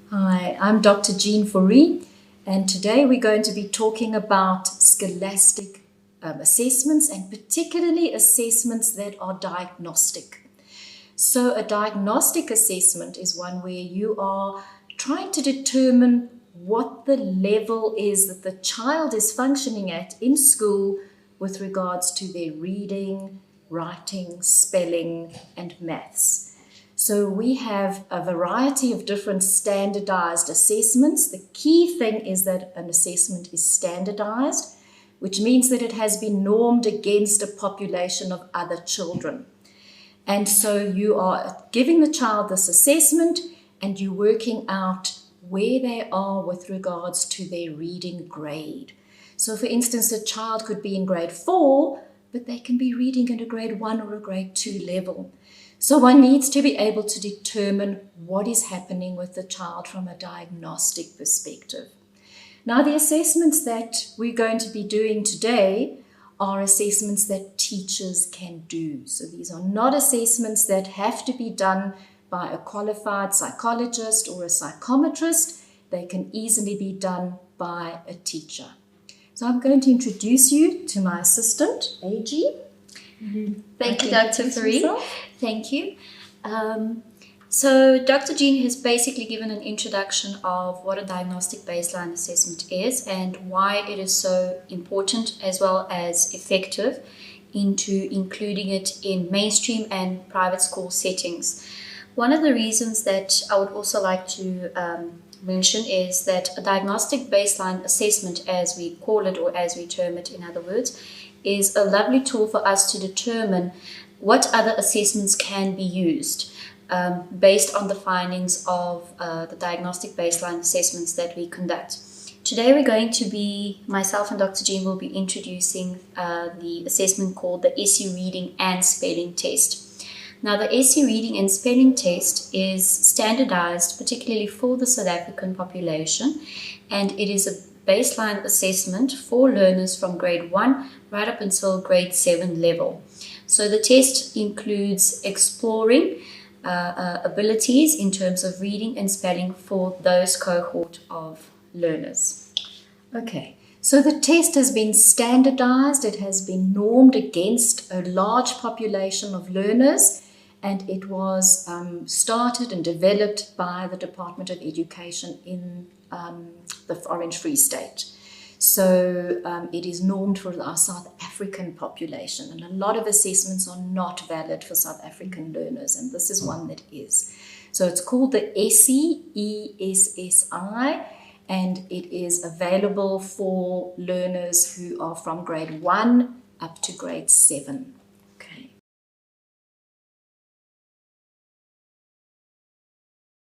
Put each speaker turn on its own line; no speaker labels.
Hi, I'm Dr. Jean Fourie, and today we're going to be talking about scholastic assessments, and particularly assessments that are diagnostic. So a diagnostic assessment is one where you are trying to determine what the level is that the child is functioning at in school with regards to their reading, writing, spelling, and maths. So we have a variety of different standardized assessments. The key thing is that an assessment is standardized, which means that it has been normed against a population of other children. And so you are giving the child this assessment and you're working out where they are with regards to their reading grade. So for instance, a child could be in grade 4, but they can be reading at a grade 1 or a grade 2 level. So one needs to be able to determine what is happening with the child from a diagnostic perspective. Now, the assessments that we're going to be doing today are assessments that teachers can do. So these are not assessments that have to be done by a qualified psychologist or a psychometrist. They can easily be done by a teacher. So I'm going to introduce you to my assistant, AG.
Thank you, Dr. Fourie. Thank you. So Dr. Jean has basically given an introduction of what a diagnostic baseline assessment is and why it is so important as well as effective into including it in mainstream and private school settings. One of the reasons that I would also like to mention is that a diagnostic baseline assessment, as we call it or as we term it in other words, is a lovely tool for us to determine what other assessments can be used based on the findings of the diagnostic baseline assessments that we conduct. Today we're going to be, myself and Dr. Jean will be introducing the assessment called the SE Reading and Spelling Test. Now the SE Reading and Spelling Test is standardized particularly for the South African population, and it is a baseline assessment for learners from grade 1 right up until grade 7 level. So the test includes exploring abilities in terms of reading and spelling for those cohort of learners.
Okay, so the test has been standardized, it has been normed against a large population of learners, and it was started and developed by the Department of Education in the Orange Free State. So it is normed for our South African population, and a lot of assessments are not valid for South African learners, and this is one that is. So it's called the SE, ESSI, and it is available for learners who are from grade 1 up to grade 7.